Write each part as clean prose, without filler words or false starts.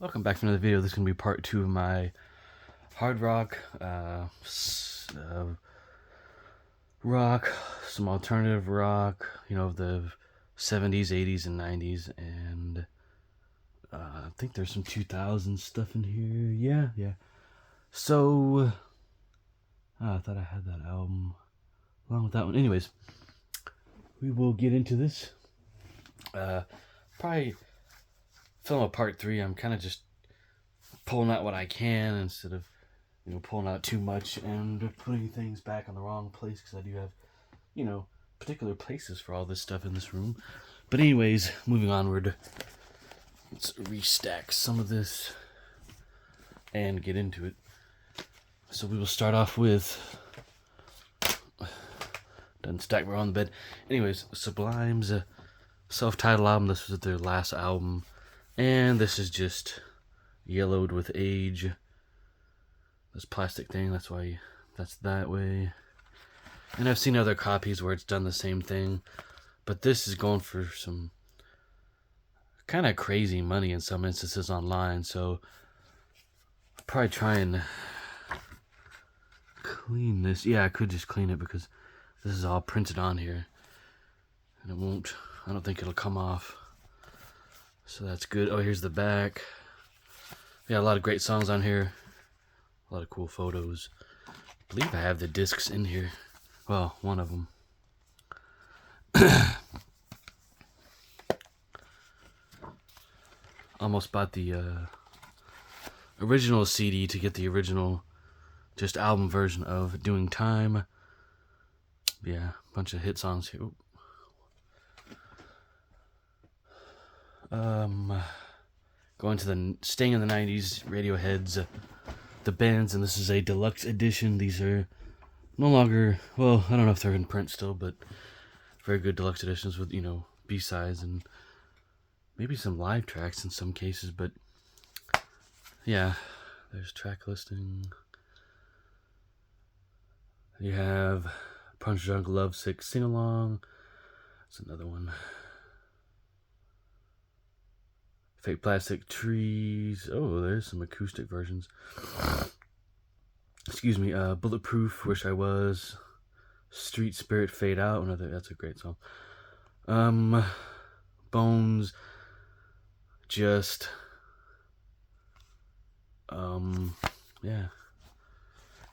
Welcome back to another video. This is going to be part 2 of my hard rock, rock, some alternative rock, the 70s, 80s, and 90s, and I think there's some 2000s stuff in here. Yeah. So, I thought I had that album along with that one. Anyways, we will get into this. Probably film a part 3. I'm kind of just pulling out what I can instead of pulling out too much and putting things back in the wrong place, because I do have particular places for all this stuff in this room. But anyways, moving onward, let's restack some of this and get into it. So we will start off with, done stack, we're on the bed. Anyways, Sublime's self-titled album. This was their last album, and this is just yellowed with age. This plastic thing, that's why that's that way. And I've seen other copies where it's done the same thing, but this is going for some kind of crazy money in some instances online, so I'll probably try and clean this. Yeah, I could just clean it because this is all printed on here, and I don't think it'll come off, so that's good. Oh, here's the back. Yeah, a lot of great songs on here, a lot of cool photos. I believe I have the discs in here. Well, one of them. Almost bought the original CD to get the original just album version of Doing Time. Yeah, bunch of hit songs here. Going to the staying in the 90s, Radiohead's The Bands, and this is a deluxe edition. These are no longer, well, I don't know if they're in print still, but very good deluxe editions with, B-sides and maybe some live tracks in some cases. But yeah, there's track listing. You have Punch Drunk Lovesick Sing Along. That's another one. Fake Plastic Trees. Oh, there's some acoustic versions. Excuse me. Bulletproof, Wish I Was. Street Spirit, Fade Out. That's a great song. Bones. Just. Yeah.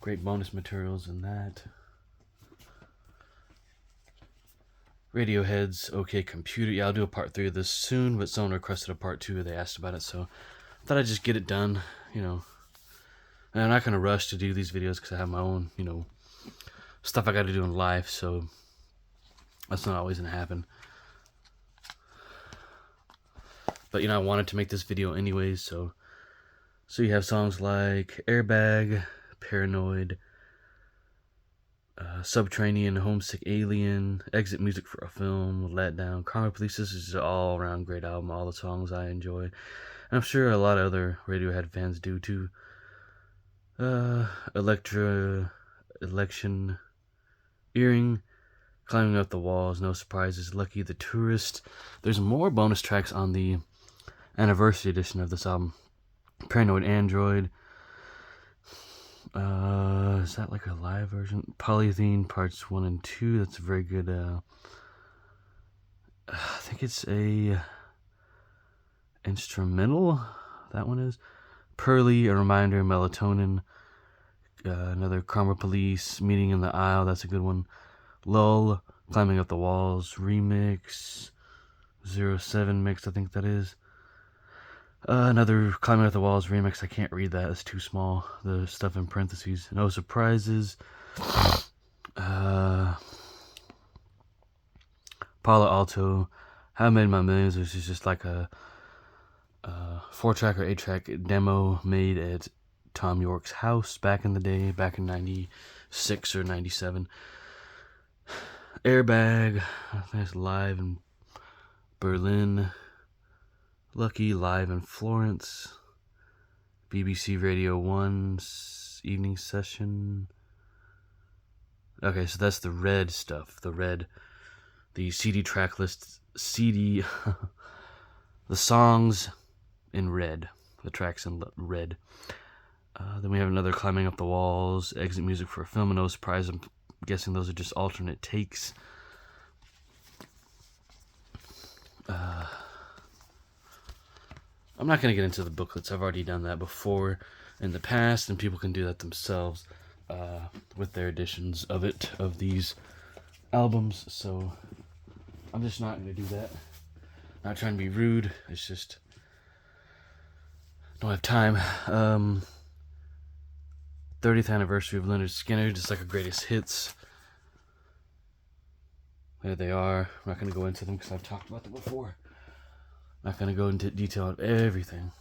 Great bonus materials in that. Radiohead's OK Computer. Yeah, I'll do a part 3 of this soon, but someone requested a part 2. They asked about it, so I thought I'd just get it done, And I'm not going to rush to do these videos because I have my own, stuff I got to do in life, so that's not always going to happen. But, I wanted to make this video anyways, so you have songs like Airbag, Paranoid, Subterranean, Homesick Alien, Exit Music for a Film, Let Down, Karma Police. This is an all-around great album. All the songs I enjoy, and I'm sure a lot of other Radiohead fans do too. Election, Earring, Climbing Up the Walls, No Surprises, Lucky the Tourist. There's more bonus tracks on the anniversary edition of this album. Paranoid Android. Is that like a live version? Polythene Parts 1 and 2. That's a very good, I think it's a instrumental. That one is. Pearly, A Reminder, Melatonin. Another Karma Police, Meeting in the Aisle. That's a good one. Lull, Climbing Up the Walls, Remix. 07 mix, I think that is. Another Climbing Up the Walls remix. I can't read that. It's too small. The stuff in parentheses. No Surprises. Palo Alto. How I Made My Millions, which is just like a 4-track or 8-track demo made at Tom York's house back in the day, back in 96 or 97. Airbag. I think it's live in Berlin. Lucky, live in Florence. BBC Radio 1's evening session. Okay, so that's the red stuff. The CD track list. The songs in red. the tracks in red. Then we have another Climbing Up the Walls, Exit Music for a Film, and No Surprise. I'm guessing those are just alternate takes. I'm not going to get into the booklets. I've already done that before in the past, and people can do that themselves with their editions of these albums. So I'm just not going to do that. Not trying to be rude. It's just don't have time. 30th anniversary of Lynyrd Skynyrd, just like a greatest hits. There they are. I'm not going to go into them because I've talked about them before. I'm not going to go into detail on everything.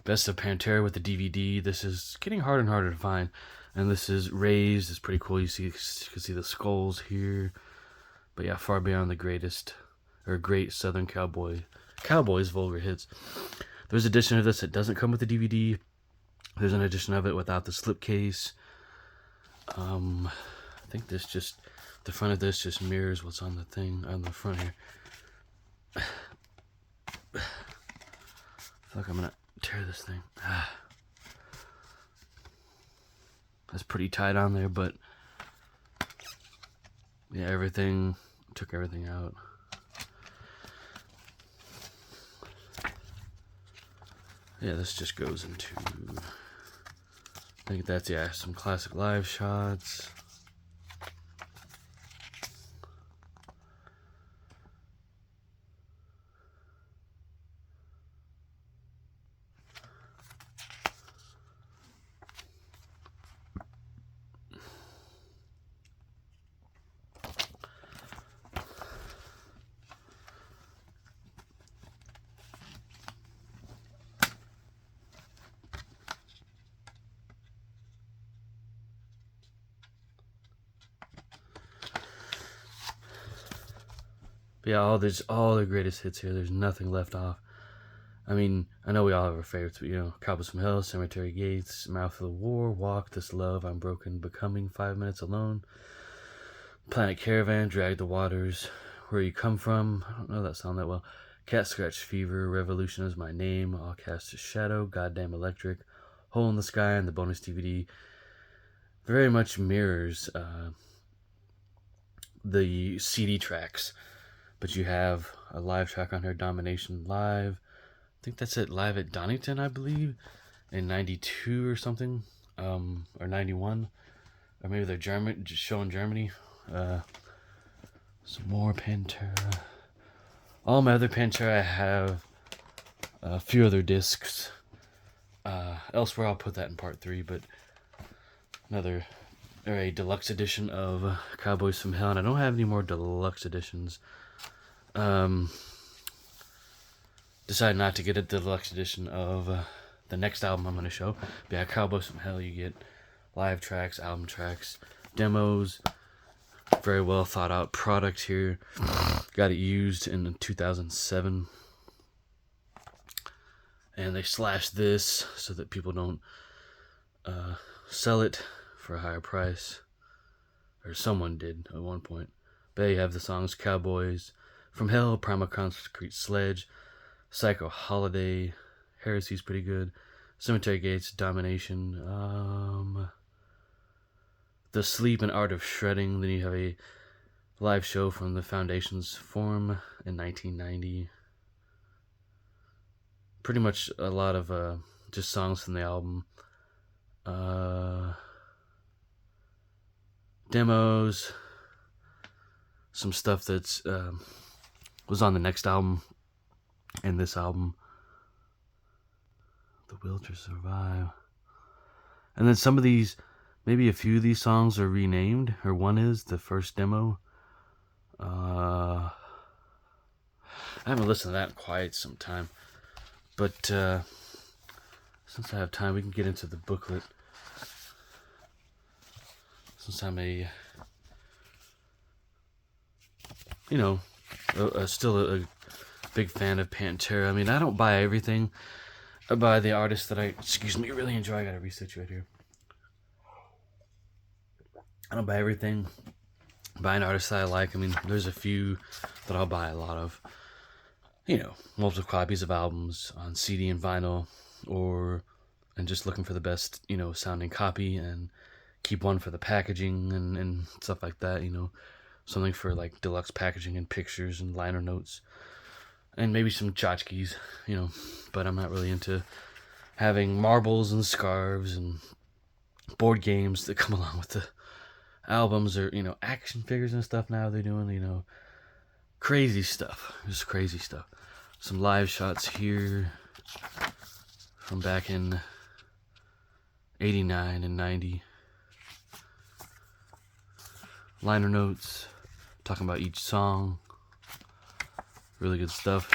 Best of Pantera with the DVD. This is getting harder and harder to find. And this is Raised. It's pretty cool. You can see the skulls here. But yeah, Far Beyond the Greatest, or Great Southern Cowboys vulgar hits. There's an edition of this that doesn't come with the DVD. There's an edition of it without the slipcase. I think this just, the front of this just mirrors what's on the thing on the front here. I feel like I'm gonna tear this thing. That's pretty tight on there, but yeah, took everything out. Yeah, this just goes into, I think that's, yeah, some classic live shots. But yeah, there's all the greatest hits here. There's nothing left off. I mean, I know we all have our favorites, but, you know, Cowboys from Hell, Cemetery Gates, Mouth of the War, Walk, This Love, I'm Broken, Becoming, 5 Minutes Alone, Planet Caravan, Drag the Waters, Where You Come From, I don't know that song that well, Cat Scratch Fever, Revolution Is My Name, All Cast a Shadow, Goddamn Electric, Hole in the Sky, and the bonus DVD. Very much mirrors the CD tracks, but you have a live track on here, Domination Live. I think that's it, live at Donington, I believe, in 92 or something, or 91, or maybe they're just showing Germany. Some more Pantera. All my other Pantera, I have a few other discs. Elsewhere, I'll put that in part 3, but a deluxe edition of Cowboys from Hell, and I don't have any more deluxe editions. Decided not to get a deluxe edition of the next album I'm going to show. But yeah, Cowboys from Hell, you get live tracks, album tracks, demos, very well thought out product here. Got it used in 2007. And they slashed this so that people don't sell it for a higher price. Or someone did at one point. But you have the songs Cowboys from Hell, Primal Concrete Sledge, Psycho Holiday, Heresy's pretty good, Cemetery Gates, Domination, The Sleep and Art of Shredding. Then you have a live show from the Foundation's Form in 1990. Pretty much a lot of just songs from the album. Demos, some stuff that's was on the next album and this album, The Will to Survive. And then some of these, maybe a few of these songs are renamed, or one is, the first demo. I haven't listened to that in quite some time, but since I have time, we can get into the booklet. Since I'm still a big fan of Pantera. I mean, I don't buy everything. I buy the artists that I really enjoy. I gotta resituate here. I don't buy everything. I buy an artist that I like. I mean, there's a few that I'll buy a lot of. multiple copies of albums on CD and vinyl, and just looking for the best, sounding copy, and keep one for the packaging and stuff like that, something for like deluxe packaging and pictures and liner notes, and maybe some tchotchkes, but I'm not really into having marbles and scarves and board games that come along with the albums, or action figures and stuff. Now they're doing crazy stuff, just crazy stuff. Some live shots here from back in 89 and 90. Liner notes talking about each song. Really good stuff.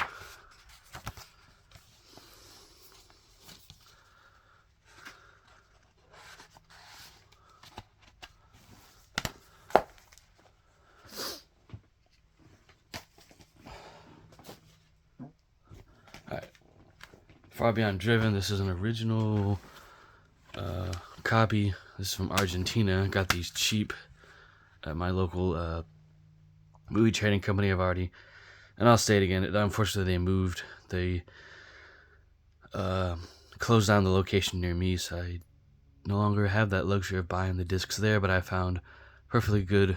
Alright. Far Beyond Driven. This is an original copy. This is from Argentina. Got these cheap at my local movie trading company. And I'll say it again, unfortunately they moved. They closed down the location near me, so I no longer have that luxury of buying the discs there, but I found perfectly good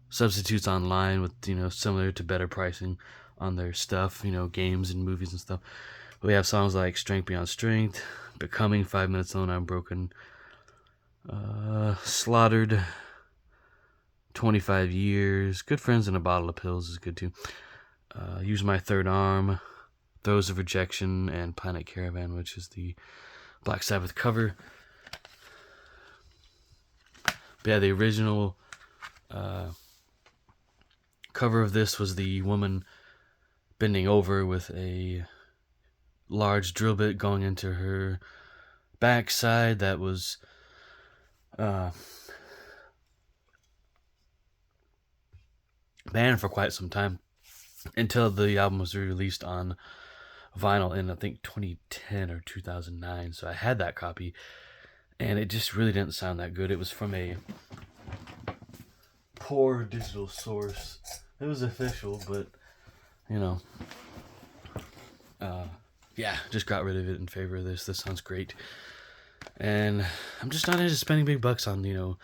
substitutes online with, similar to better pricing on their stuff, games and movies and stuff. We have songs like Strength Beyond Strength, Becoming, 5 Minutes Alone, I'm Broken, Slaughtered, 25 Years, Good Friends and a Bottle of Pills is good too. Use My Third Arm, Throes of Rejection, and Planet Caravan, which is the Black Sabbath cover. But yeah, the original cover of this was the woman bending over with a large drill bit going into her backside that was banned for quite some time until the album was released on vinyl in I think 2010 or 2009. So I had that copy, and it just really didn't sound that good. It was from a poor digital source. It was official, but just got rid of it in favor of this. This sounds great, and I'm just not into spending big bucks on 90s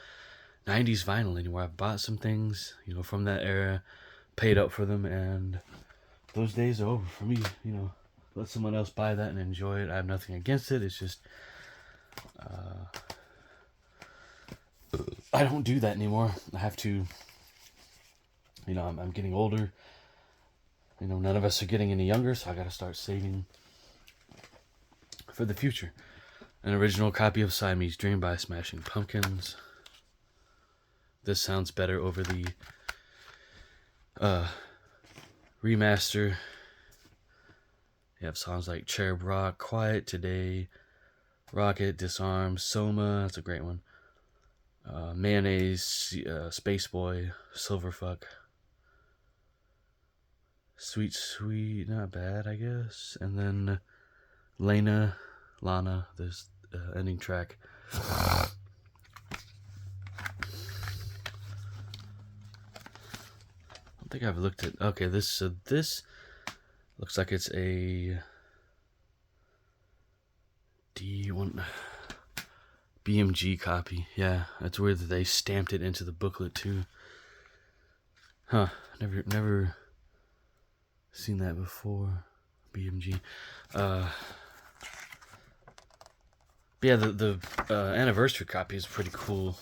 vinyl anymore. I've bought some things from that era, paid up for them, and those days are over for me. Let someone else buy that and enjoy it. I have nothing against it. It's just I don't do that anymore. I have to. I'm getting older. None of us are getting any younger, so I got to start saving for the future. An original copy of Siamese Dream by Smashing Pumpkins. This sounds better over the remaster. You have songs like Cherub Rock, Quiet Today, Rocket, Disarm, Soma, that's a great one. Mayonnaise, Space Boy, Silverfuck. Sweet Sweet, not bad, I guess. And then Lana, this ending track. I don't think I've looked at. Okay, this looks like it's a D1 BMG copy. Yeah, that's weird that they stamped it into the booklet too. Huh? Never seen that before. BMG. But yeah, the anniversary copy is pretty cool.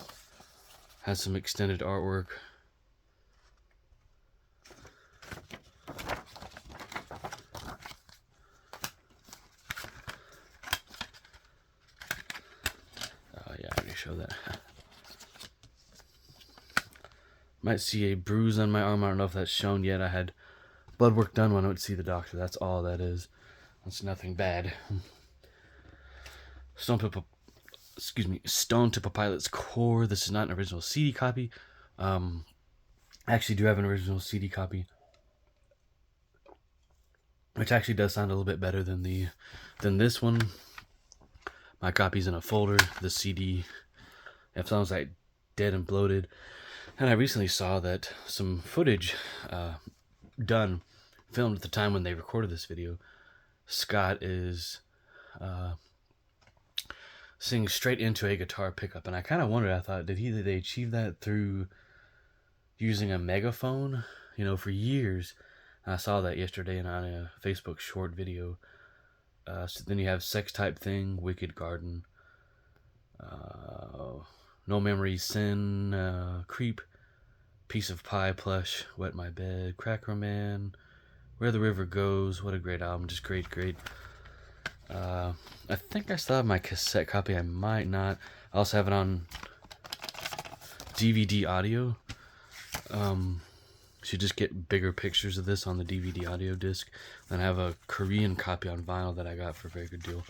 Has some extended artwork. Yeah, I already showed that. Might see a bruise on my arm. I don't know if that's shown yet. I had blood work done when I would see the doctor. That's all that is. That's nothing bad. Stone Temple Pilots Core. This is not an original CD copy. I actually do have an original CD copy, which actually does sound a little bit better than this one. My copy's in a folder. The CD, it sounds like Dead and Bloated. And I recently saw that some footage done filmed at the time when they recorded this video, Scott is singing straight into a guitar pickup, and I kind of wondered. I thought, did they achieve that through using a megaphone? For years. I saw that yesterday on a Facebook short video. So then you have Sex Type Thing, Wicked Garden, No Memories, Sin, Creep, Piece of Pie, Plush, Wet My Bed, Cracker Man, Where the River Goes. What a great album. Just great. I think I still have my cassette copy. I might not. I also have it on DVD audio. So you just get bigger pictures of this on the DVD audio disc. And I have a Korean copy on vinyl that I got for a very good deal.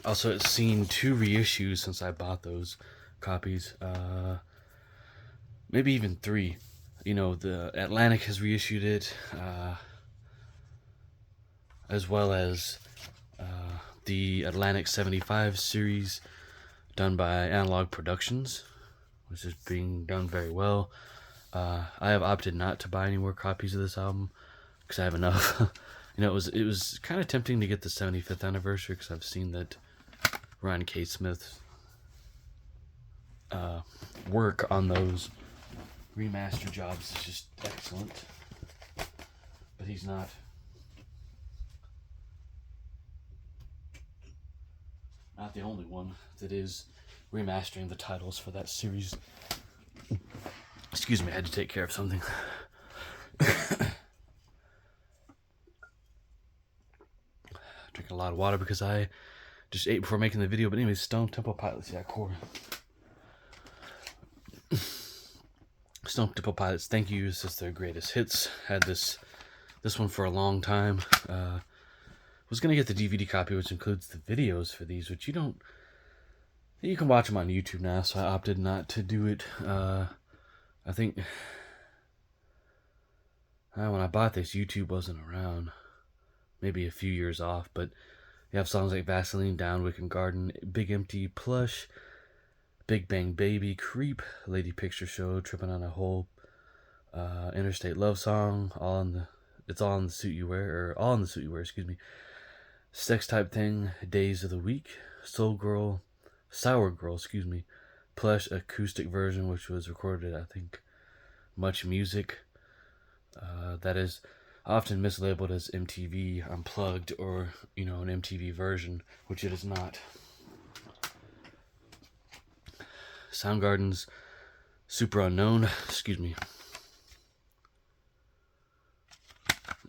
Also, it's seen 2 reissues since I bought those copies. Maybe even 3. The Atlantic has reissued it, as well as the Atlantic 75 series done by Analog Productions, which is being done very well. I have opted not to buy any more copies of this album because I have enough. It was kind of tempting to get the 75th anniversary because I've seen that Ryan K. Smith's work on those remaster jobs is just excellent. But he's not the only one that is remastering the titles for that series. Excuse me, I had to take care of something. Drinking a lot of water because I just ate before making the video. But anyways, Stone Temple Pilots, yeah, core. Stone Temple Pilots, thank you. This is their greatest hits. Had this one for a long time. Was gonna get the DVD copy, which includes the videos for these, which you can watch them on YouTube now. So I opted not to do it. I think when I bought this, YouTube wasn't around. Maybe a few years off, but you have songs like Vaseline, Down, Wicked Garden, Big Empty, Plush, Big Bang Baby, Creep, Lady Picture Show, Tripping on a Hole, Interstate Love Song, All in the Suit You Wear, excuse me, Sex Type Thing, Days of the Week, Sour Girl, excuse me, Plush acoustic version, which was recorded at, I think, Much Music. That is often mislabeled as MTV Unplugged or, an MTV version, which it is not. Soundgarden's Super Unknown, excuse me.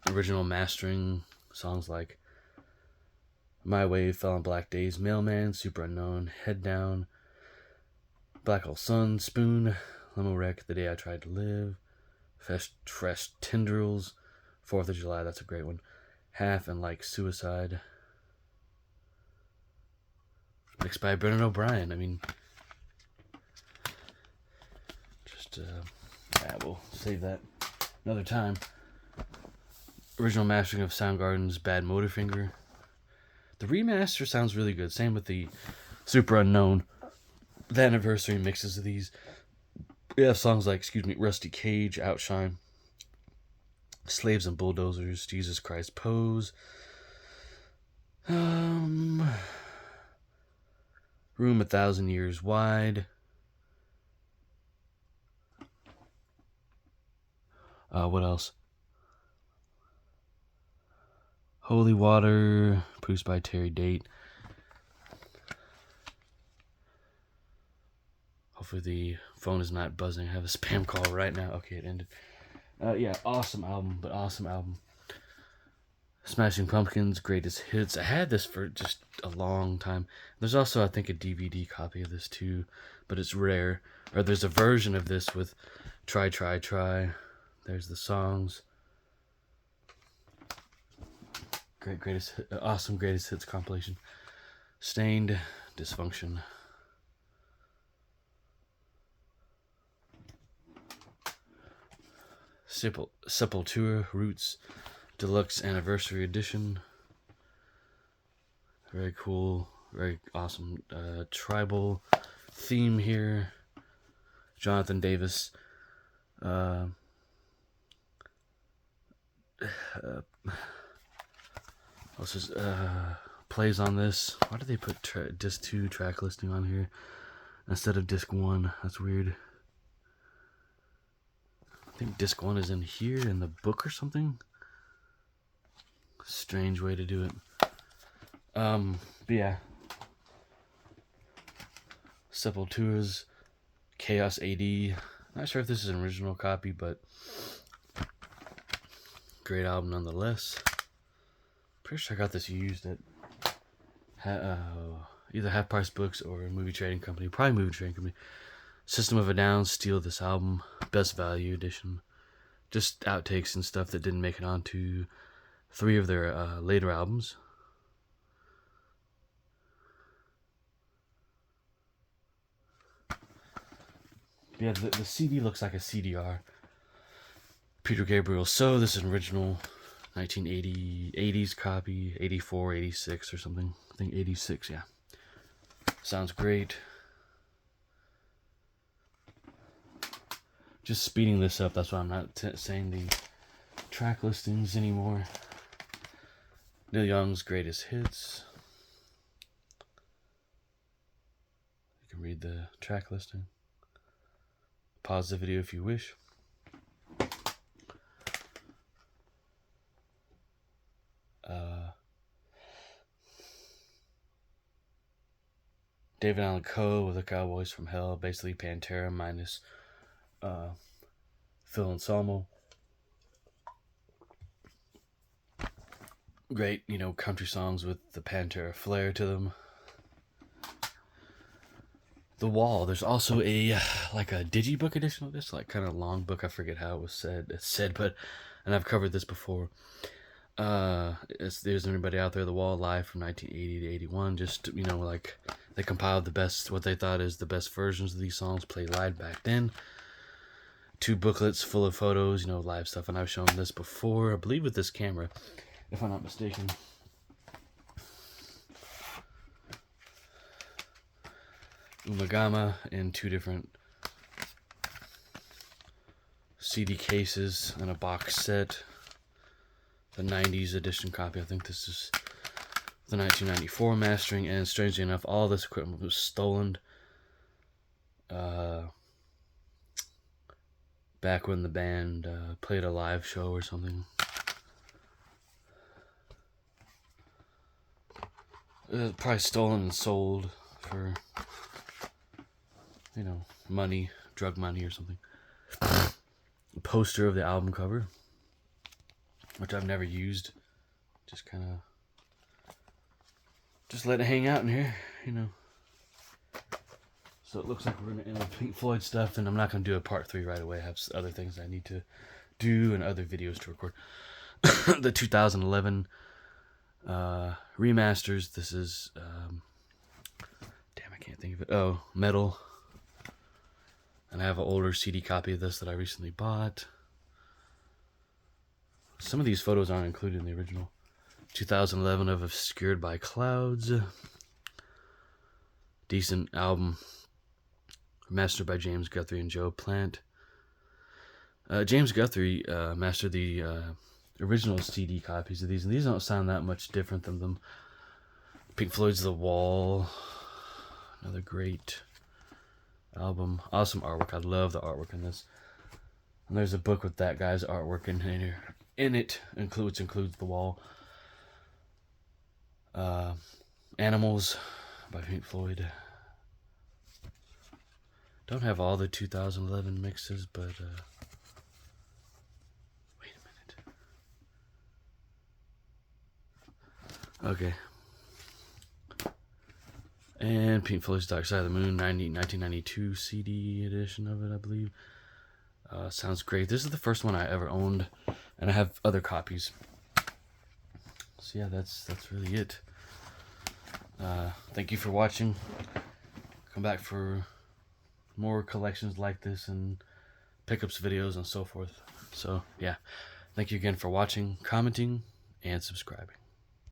Original mastering songs like My Way, Fell on Black Days, Mailman, Super Unknown, Head Down, Black Hole Sun, Spoon, Limo Wreck, The Day I Tried to Live, Fresh Tendrils, 4th of July, that's a great one, Half and Like Suicide, mixed by Brendan O'Brien. We'll save that another time. Original mastering of Soundgarden's Bad Motorfinger. The remaster sounds really good. Same with the Super Unknown. The anniversary mixes of these. We have songs like, Rusty Cage, Outshine, Slaves and Bulldozers, Jesus Christ Pose, Room 1,000 Years Wide, what else? Holy Water, produced by Terry Date. Hopefully the phone is not buzzing. I have a spam call right now. Okay, it ended. Awesome album. Smashing Pumpkins, Greatest Hits. I had this for just a long time. There's also, I think, a DVD copy of this too, but it's rare. Or there's a version of this with Try. There's the songs. Awesome Greatest Hits compilation. Stained, Dysfunction. Sepultura, Roots, Deluxe Anniversary Edition. Very cool, very awesome tribal theme here. Jonathan Davis. Also, plays on this. Why did they put disc 2 track listing on here instead of disc 1? That's weird. I think disc 1 is in here in the book or something. Strange way to do it. But yeah. Sepultura's Chaos AD. Not sure if this is an original copy, but great album nonetheless. Pretty sure I got this used at either Half Price Books or Movie Trading Company. Probably Movie Trading Company. System of a Down, steal this album. Best Value Edition. Just outtakes and stuff that didn't make it onto 3 of their later albums. Yeah, the CD looks like a CDR. Peter Gabriel. So this is an original 1980s copy, 84, 86 or something. I think 86, yeah. Sounds great. Just speeding this up, that's why I'm not saying the track listings anymore. Neil Young's Greatest Hits. You can read the track listing. Pause the video if you wish. David Allan Coe with the Cowboys from Hell, basically Pantera minus Phil Anselmo. Great, you know, country songs with the Pantera flair to them. The Wall. There's also a like a digibook edition of this, like kind of long book. I forget how it was said, but and I've covered this before. There's anybody out there? The Wall live from 1980 to 81. Just, you know, like they compiled the best, what they thought is the best versions of these songs played live back then. 2 booklets full of photos, you know, live stuff, and I've shown this before, I believe with this camera, if I'm not mistaken. Ummagama in 2 different CD cases and a box set. The 90s edition copy. I think this is the 1994 mastering, and strangely enough, all this equipment was stolen back when the band played a live show or something. It was probably stolen and sold for, you know, money, drug money or something. A poster of the album cover, which I've never used. Just kind of just let it hang out in here, you know. So it looks like we're going to end with Pink Floyd stuff, and I'm not going to do a part 3 right away. I have other things I need to do and other videos to record. The 2011 remasters. This is, damn, I can't think of it. Oh, Metal. And I have an older CD copy of this that I recently bought. Some of these photos aren't included in the original. 2011 of Obscured by Clouds. Decent album. Mastered by James Guthrie and Joe Plant. James Guthrie mastered the original CD copies of these, and these don't sound that much different than them. Pink Floyd's The Wall. Another great album. Awesome artwork. I love the artwork in this. And there's a book with that guy's artwork in here. In it includes The Wall. Animals by Pink Floyd. Don't have all the 2011 mixes, but wait a minute. Okay. And Pink Floyd's Dark Side of the Moon, 1992 CD edition of it, I believe. Sounds great. This is the first one I ever owned, and I have other copies. So yeah, that's really it. Thank you for watching. Come back for more collections like this and pickups videos and so forth. So yeah, thank you again for watching, commenting, and subscribing.